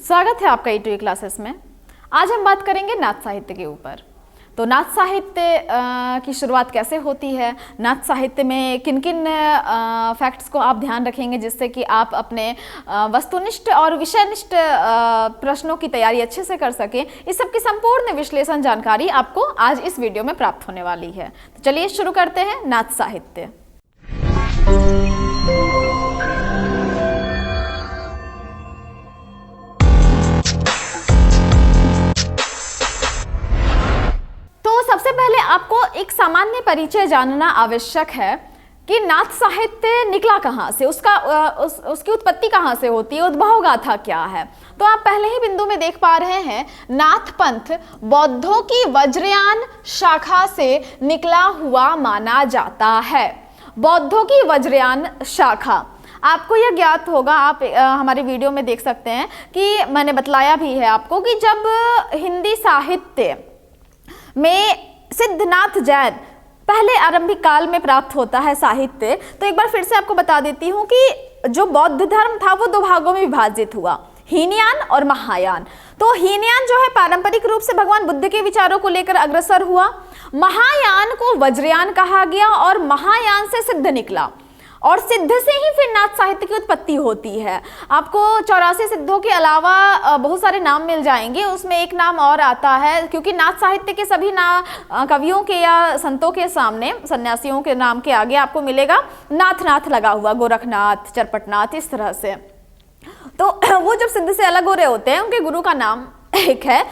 स्वागत है आपका ई2ई क्लासेस में। आज हम बात करेंगे नाथ साहित्य के ऊपर। तो नाथ साहित्य की शुरुआत कैसे होती है, नाथ साहित्य में किन किन फैक्ट्स को आप ध्यान रखेंगे जिससे कि आप अपने वस्तुनिष्ठ और विषयनिष्ठ प्रश्नों की तैयारी अच्छे से कर सकें, इस सब की संपूर्ण विश्लेषण जानकारी आपको आज इस वीडियो में प्राप्त होने वाली है। तो चलिए शुरू करते हैं नाथ साहित्य। सबसे पहले आपको एक सामान्य परिचय जानना आवश्यक है कि नाथ साहित्य निकला कहाँ से, उसकी उत्पत्ति कहाँ से होती है, उद्भव गाथा क्या है। तो आप पहले ही बिंदु में देख पा रहे हैं, नाथ पंथ बौद्धों की वज्रयान शाखा से निकला हुआ माना जाता है। बौद्धों की वज्रयान शाखा, आपको यह ज्ञात होगा, आप हमारे वीडियो में देख सकते हैं कि मैंने बतलाया भी है आपको कि जब हिंदी साहित्य में सिद्धनाथ जैन पहले आरंभिक काल में प्राप्त होता है साहित्य, तो एक बार फिर से आपको बता देती हूँ कि जो बौद्ध धर्म था वो दो भागों में विभाजित हुआ, हीनयान और महायान। तो हीनयान जो है पारंपरिक रूप से भगवान बुद्ध के विचारों को लेकर अग्रसर हुआ, महायान को वज्रयान कहा गया और महायान से सिद्ध निकला और सिद्ध से ही फिर नाथ साहित्य की उत्पत्ति होती है। आपको 84 सिद्धों के अलावा बहुत सारे नाम मिल जाएंगे, उसमें एक नाम और आता है, क्योंकि नाथ साहित्य के सभी कवियों के या संतों के सामने, सन्यासियों के नाम के आगे आपको मिलेगा नाथ नाथ लगा हुआ, गोरखनाथ, चरपटनाथ, इस तरह से। तो वो जब सिद्ध से अलग हो रहे होते हैं, उनके गुरु का नाम एक है,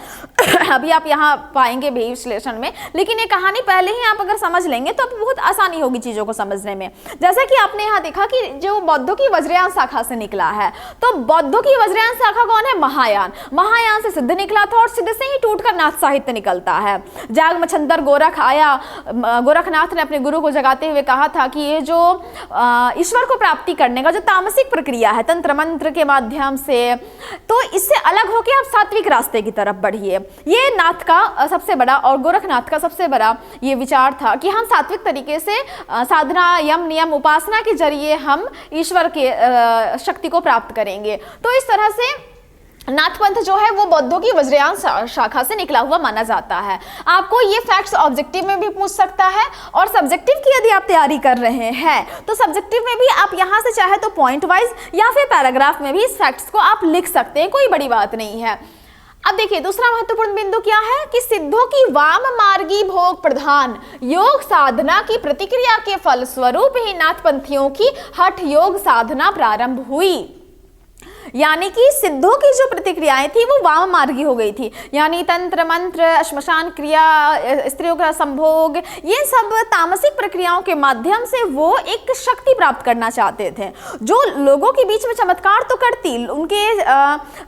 अभी आप यहाँ पाएंगे भी विश्लेषण में, लेकिन ये कहानी पहले ही आप अगर समझ लेंगे तो आपको बहुत आसानी होगी चीजों को समझने में। जैसा कि आपने यहाँ देखा कि जो बौद्धों की वज्रयान शाखा से निकला है, तो बौद्धों की वज्रयान शाखा कौन है? महायान। महायान से सिद्ध निकला था और सिद्ध से ही टूटकर नाथ साहित्य निकलता है। जाग मछंदर गोरख आया, गोरखनाथ ने अपने गुरु को जगाते हुए कहा था कि ये जो ईश्वर को प्राप्ति करने का जो तामसिक प्रक्रिया है तंत्र मंत्र के माध्यम से, तो इससे अलग होकर आप सात्विक रास्ते की तरफ बढ़िए। ये नाथ का सबसे बड़ा और गोरखनाथ का सबसे बड़ा ये विचार था कि हम सात्विक तरीके से साधना, यम नियम, उपासना के जरिए हम ईश्वर के शक्ति को प्राप्त करेंगे। तो इस तरह से नाथ पंथ जो है वो बौद्धों की वज्रयान शाखा से निकला हुआ माना जाता है। आपको ये फैक्ट्स ऑब्जेक्टिव में भी पूछ सकता है और सब्जेक्टिव की यदि आप तैयारी कर रहे हैं तो सब्जेक्टिव में भी आप यहाँ से चाहे तो पॉइंट वाइज या फिर पैराग्राफ में भी इस फैक्ट्स को आप लिख सकते हैं, कोई बड़ी बात नहीं है। अब देखिए दूसरा महत्वपूर्ण बिंदु क्या है कि सिद्धों की वाम मार्गी भोग प्रधान योग साधना की प्रतिक्रिया के फलस्वरूप ही नाथपंथियों की हठ योग साधना प्रारंभ हुई। यानी कि सिद्धों की जो प्रतिक्रियाएं थी वो वाम मार्गी हो गई थी, यानी तंत्र मंत्र, श्मशान क्रिया, स्त्रियों का संभोग, ये सब तामसिक प्रक्रियाओं के माध्यम से वो एक शक्ति प्राप्त करना चाहते थे जो लोगों के बीच में चमत्कार तो करती, उनके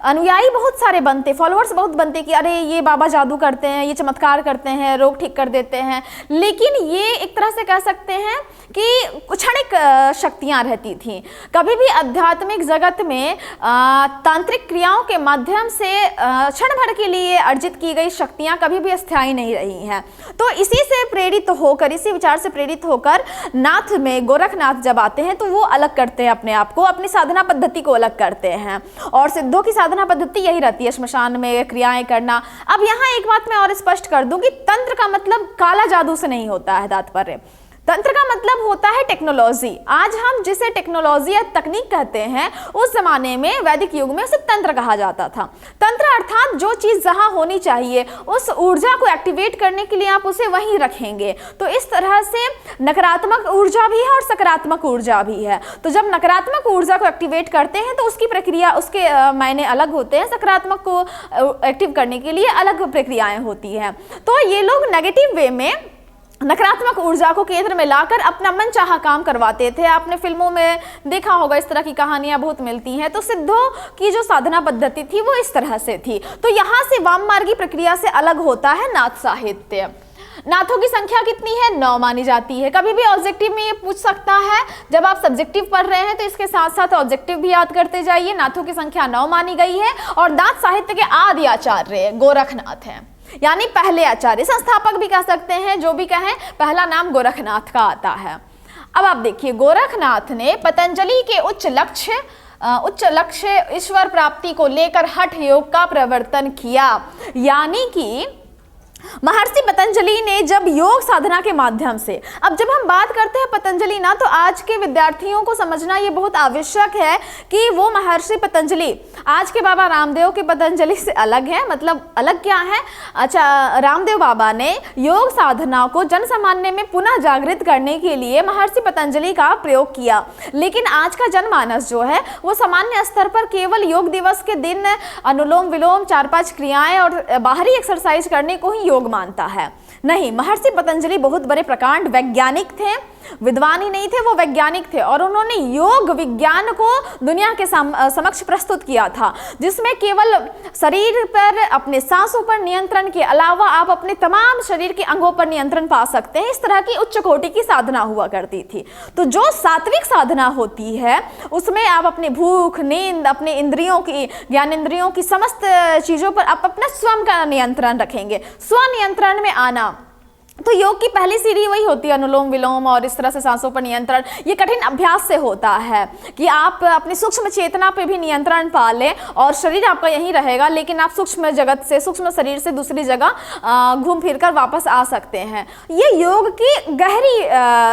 अनुयायी बहुत सारे बनते, फॉलोअर्स बहुत बनते कि अरे ये बाबा जादू करते हैं, ये चमत्कार करते हैं, रोग ठीक कर देते हैं, लेकिन ये एक तरह से कह सकते हैं कि क्षणिक शक्तियां रहती थी। कभी भी आध्यात्मिक जगत में तांत्रिक क्रियाओं के माध्यम से क्षण भर के लिए अर्जित की गई शक्तियां कभी भी स्थायी नहीं रही हैं। तो इसी से प्रेरित होकर, इसी विचार से प्रेरित होकर नाथ में गोरखनाथ जब आते हैं तो वो अलग करते हैं अपने आप को, अपनी साधना पद्धति को अलग करते हैं और सिद्धों की साधना पद्धति यही रहती है, श्मशान में क्रियाएं करना। अब यहाँ एक बात मैं और स्पष्ट कर दूं कि तंत्र का मतलब काला जादू से नहीं होता है तात्पर्य। तंत्र का मतलब होता है टेक्नोलॉजी। आज हम जिसे टेक्नोलॉजी या तकनीक कहते हैं, उस जमाने में वैदिक युग में उसे तंत्र कहा जाता था। तंत्र अर्थात जो चीज जहां होनी चाहिए उस ऊर्जा को एक्टिवेट करने के लिए आप उसे वहीं रखेंगे। तो इस तरह से नकारात्मक ऊर्जा भी है और सकारात्मक ऊर्जा भी है। तो जब नकारात्मक ऊर्जा को एक्टिवेट करते हैं तो उसकी प्रक्रिया, उसके मायने अलग होते हैं, सकारात्मक को एक्टिव करने के लिए अलग प्रक्रियाएं होती हैं। तो ये लोग नेगेटिव वे में नकारात्मक ऊर्जा को केंद्र में लाकर अपना मनचाहा काम करवाते थे। आपने फिल्मों में देखा होगा, इस तरह की कहानियां बहुत मिलती हैं। तो सिद्धों की जो साधना पद्धति थी वो इस तरह से थी। तो यहाँ से वाम मार्गी प्रक्रिया से अलग होता है नाथ साहित्य। नाथों की संख्या कितनी है? 9 मानी जाती है। कभी भी ऑब्जेक्टिव में ये पूछ सकता है, जब आप सब्जेक्टिव पढ़ रहे हैं तो इसके साथ साथ ऑब्जेक्टिव भी याद करते जाइए। नाथों की संख्या 9 मानी गई है और नाथ साहित्य के आदि आचार्य गोरखनाथ हैं, यानी पहले आचार्य, संस्थापक भी कह सकते हैं, जो भी कहें, पहला नाम गोरखनाथ का आता है। अब आप देखिए, गोरखनाथ ने पतंजलि के उच्च लक्ष्य उच्च लक्ष्य ईश्वर प्राप्ति को लेकर हठ योग का प्रवर्तन किया। यानी कि महर्षि पतंजलि ने जब योग साधना के माध्यम से, अब जब हम बात करते हैं पतंजलि ना, तो आज के विद्यार्थियों को समझना ये बहुत आवश्यक है कि वो महर्षि पतंजलि आज के बाबा रामदेव के पतंजलि से अलग है। मतलब अलग क्या है? अच्छा, रामदेव बाबा ने योग साधना को जन सामान्य में पुनः जागृत करने के लिए महर्षि पतंजलि का प्रयोग किया, लेकिन आज का जनमानस जो है वो सामान्य स्तर पर केवल योग दिवस के दिन अनुलोम विलोम, 4-5 क्रियाएं और बाहरी एक्सरसाइज करने को ही योग मानता है। नहीं, महर्षि पतंजलि बहुत बड़े प्रकांड वैज्ञानिक थे, विद्वान ही नहीं थे, वो वैज्ञानिक थे, और उन्होंने योग विज्ञान को दुनिया के समक्ष प्रस्तुत किया था, जिसमें केवल शरीर पर, अपने सांसों पर नियंत्रण के अलावा आप अपने तमाम शरीर के अंगों पर नियंत्रण पा सकते हैं। इस तरह की उच्च कोटि की साधना हुआ करती थी। तो जो सात्विक साधना होती है उसमें आप अपने भूख, नींद, अपने इंद्रियों की, ज्ञानेंद्रियों की समस्त चीजों पर आप अपना स्वयं का नियंत्रण रखेंगे, स्वनियंत्रण में आना। तो योग की पहली सीढ़ी वही होती है, अनुलोम विलोम और इस तरह से सांसों पर नियंत्रण। ये कठिन अभ्यास से होता है कि आप अपनी सूक्ष्म चेतना पे भी नियंत्रण पा लें और शरीर आपका यहीं रहेगा, लेकिन आप सूक्ष्म जगत से, सूक्ष्म शरीर से दूसरी जगह घूम फिर कर वापस आ सकते हैं। ये योग की गहरी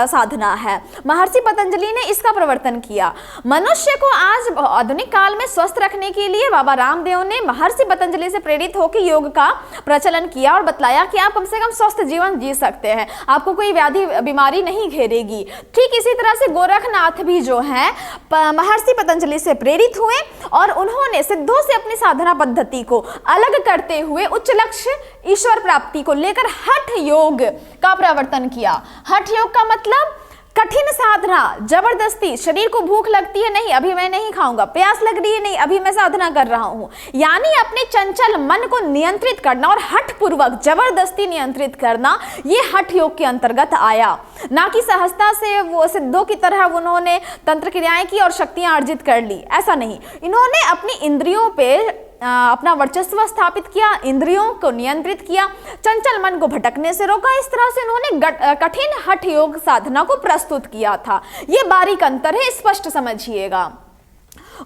साधना है। महर्षि पतंजलि ने इसका प्रवर्तन किया। मनुष्य को आज आधुनिक काल में स्वस्थ रखने के लिए बाबा रामदेव ने महर्षि पतंजलि से प्रेरित होकर योग का प्रचलन किया और बतलाया कि आप कम से कम स्वस्थ जीवन जी सकते हैं, आपको कोई व्याधि बीमारी नहीं घेरेगी। ठीक इसी तरह से गोरखनाथ भी जो है महर्षि पतंजलि से प्रेरित हुए और उन्होंने सिद्धों से अपनी साधना पद्धति को अलग करते हुए उच्च लक्ष्य ईश्वर प्राप्ति को लेकर हठ योग का प्रवर्तन किया। हठ योग का मतलब कठिन साधना, जबरदस्ती, शरीर को भूख लगती है, नहीं अभी मैं नहीं खाऊंगा, प्यास लग रही है, नहीं अभी मैं साधना कर रहा हूं, यानी अपने चंचल मन को नियंत्रित करना और हठ पूर्वक जबरदस्ती नियंत्रित करना, ये हठ योग के अंतर्गत आया। ना कि सहजता से वो सिद्धों की तरह उन्होंने तंत्र क्रियाएं की और शक्तियां अर्जित कर ली, ऐसा नहीं। इन्होंने अपनी इंद्रियों पे अपना वर्चस्व स्थापित किया, इंद्रियों को नियंत्रित किया, चंचल मन को भटकने से रोका। इस तरह से उन्होंने कठिन हठ योग साधना को प्रस्तुत किया था। ये बारीक अंतर है, स्पष्ट समझिएगा।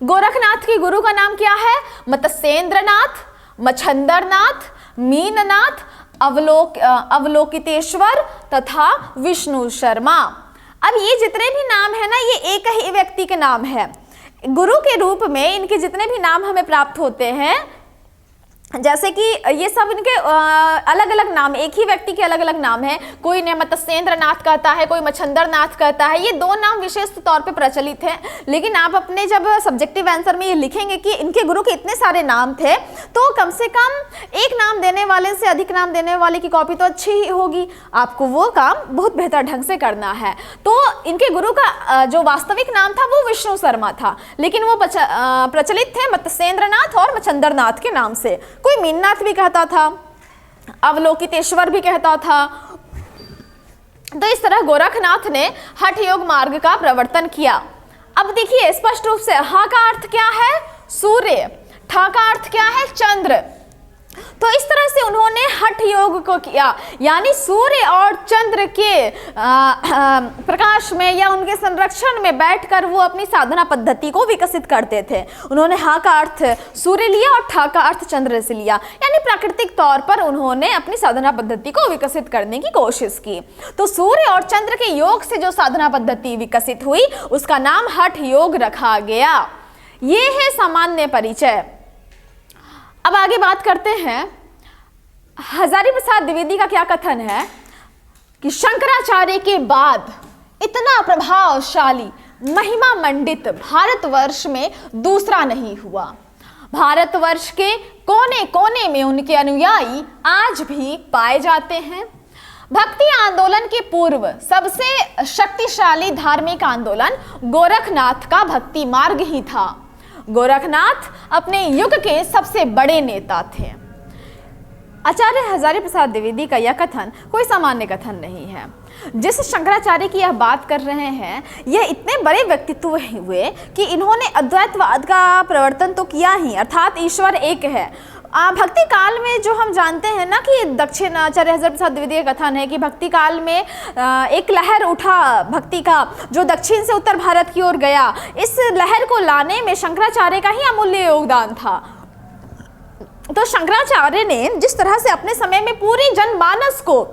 गोरखनाथ के गुरु का नाम क्या है? मत्स्येंद्रनाथ, मच्छंदरनाथ, मीननाथ, अवलोकितेश्वर तथा विष्णु शर्मा। अब ये जितने भी नाम है ना, ये एक ही व्यक्ति के नाम है। गुरु के रूप में इनके जितने भी नाम हमें प्राप्त होते हैं, जैसे कि ये सब इनके अलग अलग नाम, एक ही व्यक्ति के अलग अलग नाम है। कोई ने मत्स्येंद्रनाथ कहता है, कोई मच्छंदरनाथ कहता है। ये दो नाम विशेष तौर पे प्रचलित हैं, लेकिन आप अपने जब सब्जेक्टिव आंसर में ये लिखेंगे कि इनके गुरु के इतने सारे नाम थे, तो कम से कम एक नाम देने वाले से अधिक नाम देने वाले की कॉपी तो अच्छी ही होगी। आपको वो काम बहुत बेहतर ढंग से करना है। तो इनके गुरु का जो वास्तविक नाम था वो विष्णु शर्मा था, लेकिन वो प्रचलित थे मत्स्येंद्रनाथ और मच्छंदरनाथ के नाम से। कोई मीननाथ भी कहता था, अवलोकितेश्वर भी कहता था। तो इस तरह गोरखनाथ ने हठ योग मार्ग का प्रवर्तन किया। अब देखिए स्पष्ट रूप से, हा का अर्थ क्या है? सूर्य। ठा का अर्थ क्या है? चंद्र। तो इस तरह से उन्होंने हठ योग को किया, यानी सूर्य और चंद्र के प्रकाश में या उनके संरक्षण में बैठकर वो अपनी साधना पद्धति को विकसित करते थे। उन्होंने हा का अर्थ सूर्य लिया और ठा का अर्थ चंद्र से लिया, यानी प्राकृतिक तौर पर उन्होंने अपनी साधना पद्धति को विकसित करने की कोशिश की। तो सूर्य और चंद्र के योग से जो साधना पद्धति विकसित हुई उसका नाम हठ योग रखा गया। ये है सामान्य परिचय। अब आगे बात करते हैं, हजारी प्रसाद द्विवेदी का क्या कथन है कि शंकराचार्य के बाद इतना प्रभावशाली, महिमा मंडित भारतवर्ष में दूसरा नहीं हुआ। भारतवर्ष के कोने कोने में उनके अनुयायी आज भी पाए जाते हैं। भक्ति आंदोलन के पूर्व सबसे शक्तिशाली धार्मिक आंदोलन गोरखनाथ का भक्ति मार्ग ही था। गोरखनाथ अपने युग के सबसे बड़े नेता थे। आचार्य हजारी प्रसाद द्विवेदी का यह कथन कोई सामान्य कथन नहीं है। जिस शंकराचार्य की यह बात कर रहे हैं, यह इतने बड़े व्यक्तित्व हुए कि इन्होंने अद्वैतवाद का प्रवर्तन तो किया ही, अर्थात ईश्वर एक है, भक्ति काल में जो हम जानते हैं ना कि दक्षिण आचार्य हजरत प्रसाद द्विवेदी का कथन है कि भक्ति काल में एक लहर उठा भक्ति का जो दक्षिण से उत्तर भारत की ओर गया। इस लहर को लाने में शंकराचार्य का ही अमूल्य योगदान था। तो शंकराचार्य ने जिस तरह से अपने समय में पूरी जनमानस को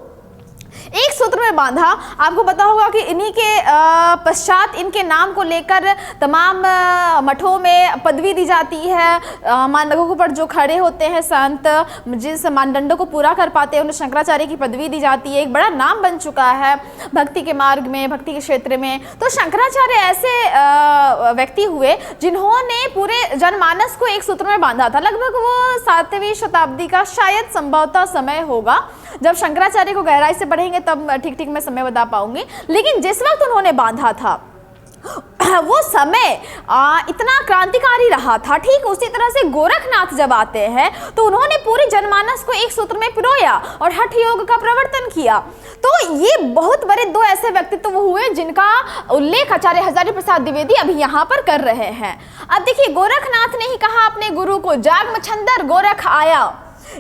एक सूत्र में बांधा, आपको पता होगा कि इन्हीं के पश्चात इनके नाम को लेकर तमाम मठों में पदवी दी जाती है। मानदंडों पर जो खड़े होते हैं संत, जिस मानदंडों को पूरा कर पाते हैं, उन्हें शंकराचार्य की पदवी दी जाती है। एक बड़ा नाम बन चुका है भक्ति के मार्ग में, भक्ति के क्षेत्र में। तो शंकराचार्य ऐसे व्यक्ति हुए जिन्होंने पूरे जनमानस को एक सूत्र में बांधा था। लगभग वो 7वीं शताब्दी का शायद संभवतः समय होगा। जब शंकराचार्य को गहराई से पढ़ेंगे तब ठीक ठीक मैं समय बता पाऊंगी। लेकिन जिस वक्त उन्होंने बांधा था वो समय इतना क्रांतिकारी रहा था। ठीक उसी तरह से गोरखनाथ जब आते हैं तो उन्होंने पूरी जनमानस को एक सूत्र में पिरोया और हठ योग का प्रवर्तन किया। तो ये बहुत बड़े दो ऐसे व्यक्तित्व हुए जिनका उल्लेख आचार्य हजारी प्रसाद द्विवेदी अभी यहाँ पर कर रहे हैं। अब देखिए, गोरखनाथ ने ही कहा अपने गुरु को, जाग मच्छंदर गोरख आया,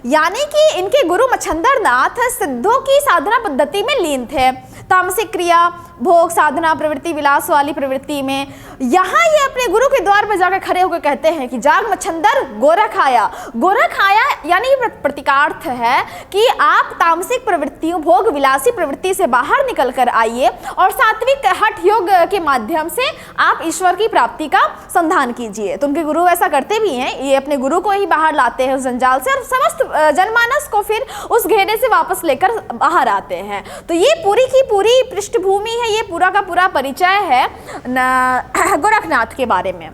यानी कि इनके गुरु मच्छंदर नाथ सिद्धों की साधना पद्धति में लीन थे। तामसिक क्रिया, भोग, साधना, प्रवृत्ति, विलास वाली प्रवृत्ति में। यहाँ ये अपने गुरु के द्वार पर जाकर खड़े होकर कहते हैं कि जाग मच्छंदर गोरख आया। गोरख आया यानी प्रतीकार्थ है कि आप तामसिक प्रवृत्तियों, भोग विलासी प्रवृत्ति से बाहर निकल कर आइए और सात्विक हठ योग के माध्यम से आप ईश्वर की प्राप्ति का संधान कीजिए। तो उनके गुरु ऐसा करते भी हैं, ये अपने गुरु को ही बाहर लाते हैं उस जंजाल से और समस्त जनमानस को फिर उस घेरे से वापस लेकर बाहर आते हैं। तो ये पूरी की पूरी पृष्ठभूमि है, ये पूरा का पूरा परिचय है गोरखनाथ के बारे में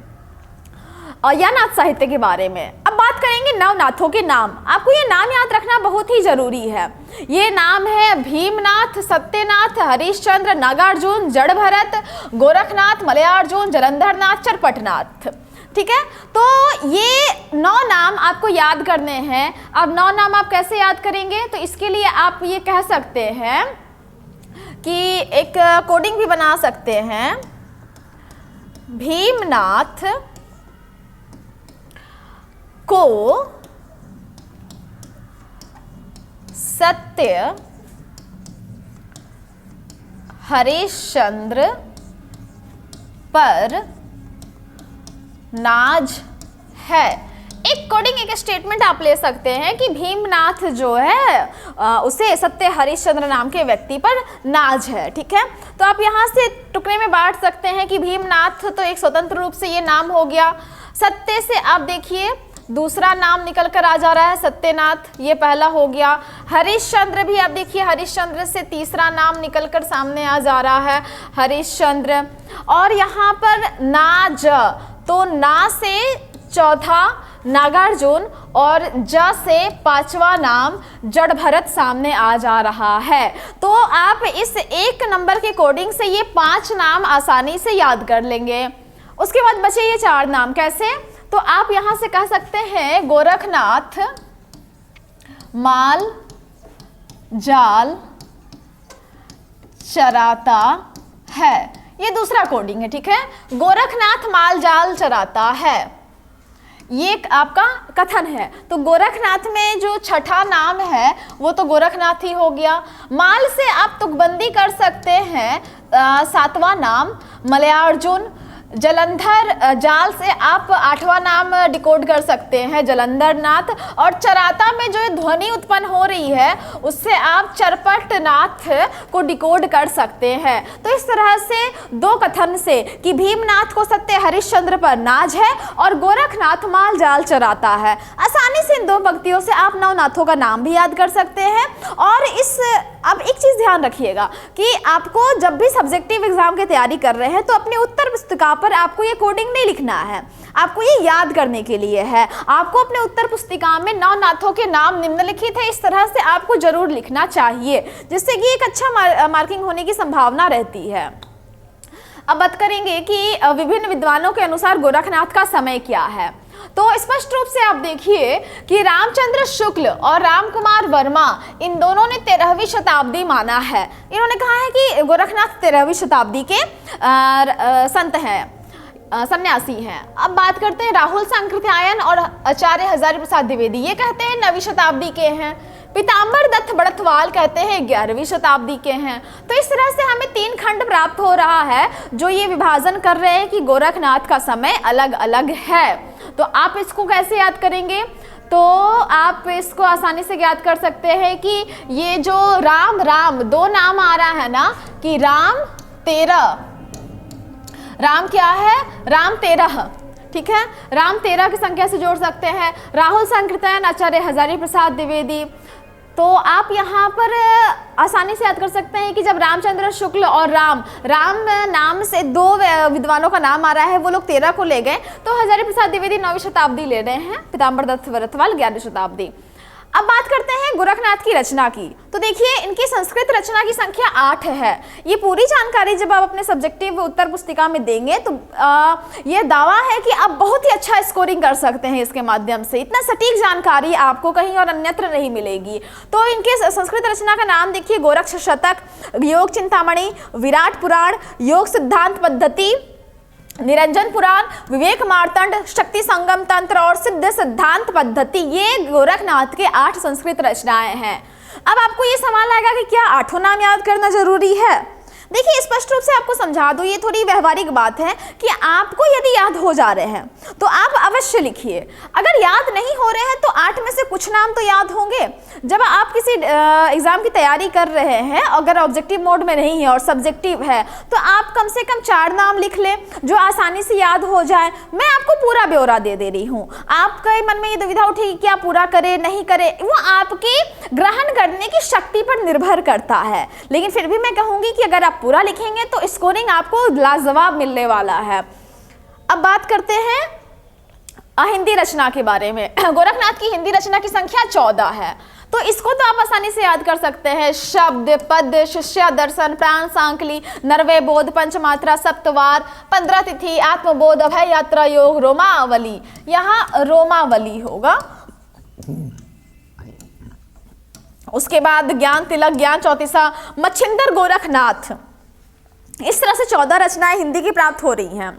या नाथ साहित्य के बारे में। अब बात करेंगे नवनाथों के नाम। आपको ये नाम याद रखना बहुत ही जरूरी है। ये नाम है भीमनाथ, सत्यनाथ, हरिश्चंद्र, नागार्जुन, जड़भरत, गोरखनाथ, मलयार्जुन, जलंधरनाथ, चरपटनाथ। ठीक है, तो ये 9 नाम आपको याद करने हैं। अब 9 नाम आप कैसे याद करेंगे? तो इसके लिए आप ये कह सकते हैं कि एक कोडिंग भी बना सकते हैं। भीमनाथ को सत्य, हरिश्चंद्र पर नाज है। एक कोडिंग, एक स्टेटमेंट आप ले सकते हैं कि भीमनाथ जो है उसे सत्य हरिश्चंद्र नाम के व्यक्ति पर नाज है। ठीक है, तो आप यहाँ से टुकड़े में बांट सकते हैं कि भीमनाथ तो एक स्वतंत्र रूप से ये नाम हो गया। सत्य से आप देखिए दूसरा नाम निकल कर आ जा रहा है सत्यनाथ, ये पहला हो गया। हरिश्चंद्र भी आप देखिए, हरिश्चंद्र से तीसरा नाम निकल कर सामने आ जा रहा है हरिश्चंद्र। और यहाँ पर नाज, तो ना से चौथा नागार्जुन और ज से 5वां नाम जड़भरत सामने आ जा रहा है। तो आप इस 1 नंबर के कोडिंग से ये 5 नाम आसानी से याद कर लेंगे। उसके बाद बचे ये 4 नाम। कैसे? तो आप यहां से कह सकते हैं गोरखनाथ, माल जाल चराता है। ये दूसरा कोडिंग है। ठीक है, गोरखनाथ माल जाल चराता है, ये आपका कथन है। तो गोरखनाथ में जो छठा नाम है वो तो गोरखनाथ ही हो गया। माल से आप तुकबंदी कर सकते हैं 7वां नाम मलयार्जुन। जलंधर, जाल से आप 8वां नाम डिकोड कर सकते हैं जलंधरनाथ। और चराता में जो ध्वनि उत्पन्न हो रही है उससे आप चरपटनाथ को डिकोड कर सकते हैं। तो इस तरह से 2 कथन से कि भीमनाथ को सत्य हरिश्चंद्र पर नाज है और गोरखनाथ माल जाल चराता है, आसानी से इन 2 पंक्तियों से आप नवनाथों का नाम भी याद कर सकते हैं। और अब एक चीज ध्यान रखिएगा कि आपको जब भी सब्जेक्टिव एग्जाम की तैयारी कर रहे हैं तो अपनी उत्तर पुस्तिका पर आपको ये कोडिंग नहीं लिखना है, आपको ये याद करने के लिए है। आपको अपने उत्तर पुस्तिका में नवनाथों के नाम निम्नलिखित है, इस तरह से आपको जरूर लिखना चाहिए, जिससे कि एक अच्छा मार्किंग होने की संभावना रहती है। अब बात करेंगे कि विभिन्न विद्वानों के अनुसार गोरखनाथ का समय क्या है। तो स्पष्ट रूप से आप देखिए कि रामचंद्र शुक्ल और रामकुमार वर्मा इन दोनों ने 13वीं शताब्दी माना है। इन्होंने कहा है कि गोरखनाथ 13वीं शताब्दी के संत हैं। सन्यासी हैं। अब बात करते हैं राहुल सांकृत्यायन और आचार्य हजारी प्रसाद द्विवेदी। ये कहते हैं 9वीं शताब्दी के हैं। पीताम्बर दत्त बड़थवाल कहते हैं 11वीं शताब्दी के हैं। तो इस तरह से हमें 3 खंड प्राप्त हो रहा है जो ये विभाजन कर रहे हैं कि गोरखनाथ का समय अलग अलग है। तो आप इसको कैसे याद करेंगे? तो आप इसको आसानी से याद कर सकते हैं कि ये जो राम राम 2 नाम आ रहा है ना, कि राम 13, राम क्या है? राम 13, ठीक है, राम 13 की संख्या से जोड़ सकते हैं। राहुल सांकृत्यायन, आचार्य हजारी प्रसाद द्विवेदी। तो आप यहाँ पर आसानी से याद कर सकते हैं कि जब रामचंद्र शुक्ल और राम नाम से 2 विद्वानों का नाम आ रहा है, वो लोग 13 को ले गए, तो हजारी प्रसाद द्विवेदी 9वीं शताब्दी ले रहे हैं, पीताम्बर दत्त बड़थवाल 11वीं शताब्दी। अब बात करते हैं गोरखनाथ की रचना की। तो देखिए इनकी संस्कृत रचना की संख्या 8 है। ये पूरी जानकारी जब आप अपने सब्जेक्टिव उत्तर पुस्तिका में देंगे तो ये दावा है कि आप बहुत ही अच्छा स्कोरिंग कर सकते हैं इसके माध्यम से। इतना सटीक जानकारी आपको कहीं और अन्यत्र नहीं मिलेगी। तो इनके संस्कृत रचना का नाम देखिए, गोरक्ष शतक, योग चिंतामणि, विराट पुराण, योग सिद्धांत पद्धति, निरंजन पुराण, विवेक मार्तंड, शक्ति संगम तंत्र और सिद्ध सिद्धांत पद्धति। ये गोरखनाथ के 8 संस्कृत रचनाएं हैं। अब आपको ये सवाल आएगा कि क्या 8 नाम याद करना जरूरी है? देखिए स्पष्ट रूप से आपको समझा दूं, ये थोड़ी व्यवहारिक बात है कि आपको यदि याद हो जा रहे हैं तो आप अवश्य लिखिए। अगर याद नहीं हो रहे हैं तो 8 में से कुछ नाम तो याद होंगे। जब आप किसी एग्जाम की तैयारी कर रहे हैं, अगर ऑब्जेक्टिव मोड में नहीं है और सब्जेक्टिव है, तो आप कम से कम 4 नाम लिख लें जो आसानी से याद हो जाए। मैं आपको पूरा ब्यौरा दे रही हूँ। आपके मन में ये दुविधा उठेगी क्या पूरा करे नहीं करे, वो आपकी ग्रहण करने की शक्ति पर निर्भर करता है। लेकिन फिर भी मैं कहूँगी कि अगर आप पूरा लिखेंगे तो स्कोरिंग आपको लाजवाब मिलने वाला है। अब बात करते हैं हिंदी रचना के बारे में। गोरखनाथ की हिंदी रचना की संख्या 14 है। तो इसको तो आप आसानी से याद कर सकते हैं। शब्द, पद, शिष्य दर्शन, प्राण सांकली, नरवे बोध, पंचमात्रा, सप्तवार, 15 तिथि, आत्मबोध, अभय यात्रा, योग, रोमावली। यहाँ रोमावली होगा। उसके बाद ज्ञान तिलक, ज्ञान चौतीसा, मच्छिंदर गोरखनाथ। इस तरह से 14 रचनाएं हिंदी की प्राप्त हो रही हैं।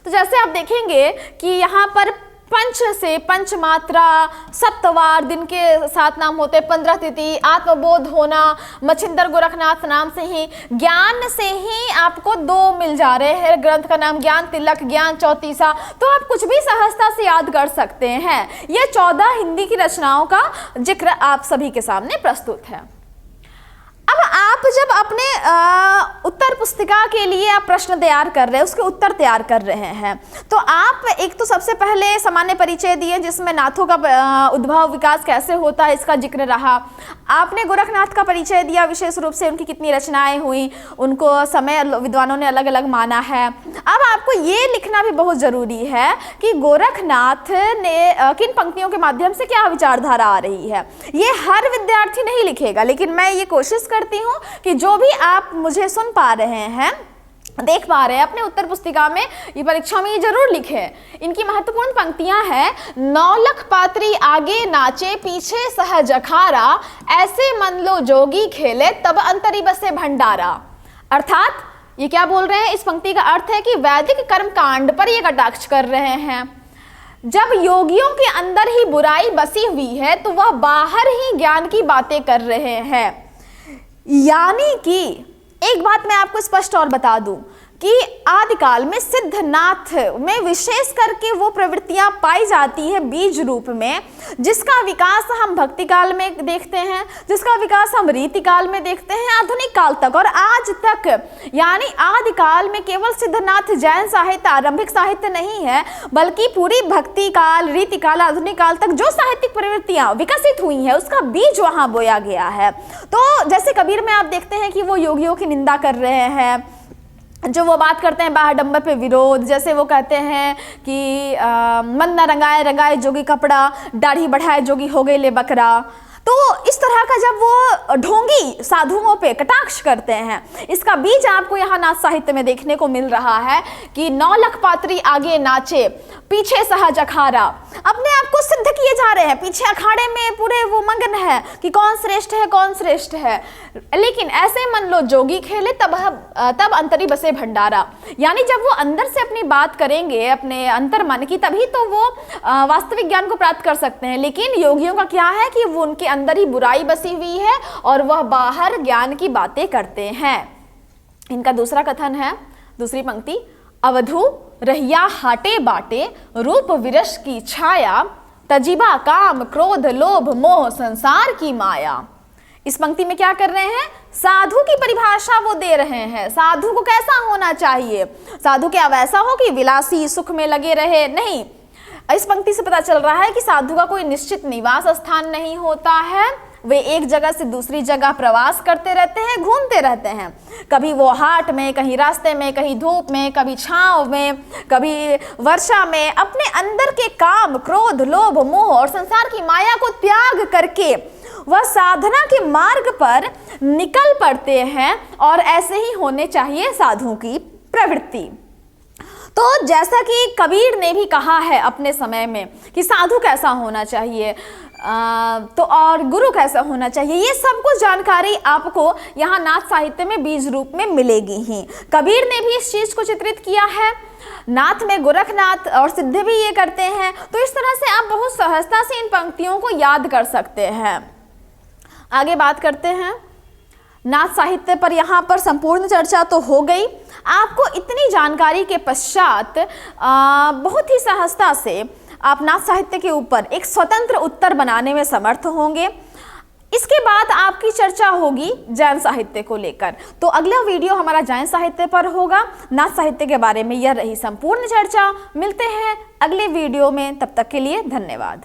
तो जैसे आप देखेंगे कि यहाँ पर पंच से पंचमात्रा, सप्तवार दिन के 7 नाम होते, 15 तिथि, आत्मबोध होना, मच्छिंदर गोरखनाथ नाम से ही, ज्ञान से ही आपको 2 मिल जा रहे हैं। ग्रंथ का नाम ज्ञान तिलक, ज्ञान चौतीसा। तो आप कुछ भी सहजता से याद कर सकते हैं। ये 14 हिंदी की रचनाओं का जिक्र आप सभी के सामने प्रस्तुत है। अब आप जब अपने उत्तर पुस्तिका के लिए आप प्रश्न तैयार कर रहे हैं, उसके उत्तर तैयार कर रहे हैं, तो आप एक तो सबसे पहले सामान्य परिचय दिए जिसमें नाथों का उद्भव विकास कैसे होता है इसका जिक्र रहा। आपने गोरखनाथ का परिचय दिया, विशेष रूप से उनकी कितनी रचनाएं हुई, उनको समय विद्वानों ने अलग अलग माना है। अब आपको ये लिखना भी बहुत जरूरी है कि गोरखनाथ ने किन पंक्तियों के माध्यम से क्या विचारधारा आ रही है। ये हर विद्यार्थी नहीं लिखेगा, लेकिन मैं ये कोशिश करती हूँ कि जो भी आप मुझे सुन पा रहे हैं, देख पा रहे हैं, अपने उत्तर पुस्तिका में ये परीक्षा में ये जरूर लिखें। इनकी महत्वपूर्ण पंक्तियां हैं। 9 लख पात्री आगे नाचे पीछे सहज अखारा, ऐसे मन लो जोगी खेले तब अंतरी बसे भंडारा। अर्थात ये क्या बोल रहे हैं? इस पंक्ति का अर्थ है कि वैदिक कर्म कांड पर ये कटाक्ष कर रहे हैं। जब योगियों के अंदर ही बुराई बसी हुई है तो वह बाहर ही ज्ञान की बातें कर रहे हैं। यानी कि एक बात मैं आपको स्पष्ट और बता दूं कि आदिकाल में सिद्धनाथ में विशेष करके वो प्रवृत्तियां पाई जाती है बीज रूप में, जिसका विकास हम भक्ति काल में देखते हैं, जिसका विकास हम रीति काल में देखते हैं, आधुनिक काल तक और आज तक। यानी आदिकाल में केवल सिद्धनाथ जैन साहित्य, आरंभिक साहित्य नहीं है, बल्कि पूरी भक्ति काल, रीति काल, आधुनिक काल तक जो साहित्यिक प्रवृत्तियां विकसित हुई है उसका बीज वहां बोया गया है। तो जैसे कबीर में आप देखते हैं कि वो योगियों की निंदा कर रहे हैं, जो वो बात करते हैं बाहडंबर पे विरोध, जैसे वो कहते हैं कि मन न रंगाए रंगाए जोगी कपड़ा, दाढ़ी बढ़ाए जोगी हो गए ले बकरा। तो इस तरह का जब वो ढोंगी साधुओं पे कटाक्ष करते हैं, इसका बीज आपको यहाँ नाथ साहित्य में देखने को मिल रहा है कि 9 लख पात्री आगे नाचे पीछे सहज अखारा। अपने आप को सिद्ध किए जा पड़े हैं, पीछे अखाड़े में पूरे वो मगन है कि कौन श्रेष्ठ है, कौन श्रेष्ठ है। लेकिन ऐसे मन लो जोगी खेले तब अंतरी बसे भंडारा, यानी जब वो अंदर से अपनी बात करेंगे अपने अंतर मन की, तभी तो वो वास्तविक ज्ञान को प्राप्त कर सकते हैं। लेकिन योगियों का क्या है कि वो उनके अंदर ही बुराई बसी हुई है और वह बाहर ज्ञान की बातें करते हैं। इनका दूसरा कथन है, दूसरी पंक्ति, अवधू रहिया हाटे बाटे रूप विरस की छाया, तजिबा काम क्रोध लोभ मोह संसार की माया। इस पंक्ति में क्या कर रहे हैं, साधु की परिभाषा वो दे रहे हैं। साधु को कैसा होना चाहिए, साधु क्या वैसा हो कि विलासी सुख में लगे रहे, नहीं। इस पंक्ति से पता चल रहा है कि साधु का कोई निश्चित निवास स्थान नहीं होता है, वे एक जगह से दूसरी जगह प्रवास करते रहते हैं, घूमते रहते हैं। कभी वो हाट में, कहीं रास्ते में, कहीं धूप में, कभी छांव में, कभी वर्षा में, अपने अंदर के काम क्रोध लोभ मोह और संसार की माया को त्याग करके वह साधना के मार्ग पर निकल पड़ते हैं। और ऐसे ही होने चाहिए साधुओं की प्रवृत्ति। तो जैसा कि कबीर ने भी कहा है अपने समय में कि साधु कैसा होना चाहिए, तो और गुरु कैसा होना चाहिए, ये सब कुछ जानकारी आपको यहाँ नाथ साहित्य में बीज रूप में मिलेगी ही। कबीर ने भी इस चीज को चित्रित किया है, नाथ में गोरखनाथ और सिद्धि भी ये करते हैं। तो इस तरह से आप बहुत सहजता से इन पंक्तियों को याद कर सकते हैं। आगे बात करते हैं नाथ साहित्य पर। यहाँ पर संपूर्ण चर्चा तो हो गई। आपको इतनी जानकारी के पश्चात बहुत ही सहजता से आप नाथ साहित्य के ऊपर एक स्वतंत्र उत्तर बनाने में समर्थ होंगे। इसके बाद आपकी चर्चा होगी जैन साहित्य को लेकर। तो अगला वीडियो हमारा जैन साहित्य पर होगा। नाथ साहित्य के बारे में यह रही संपूर्ण चर्चा। मिलते हैं अगले वीडियो में, तब तक के लिए धन्यवाद।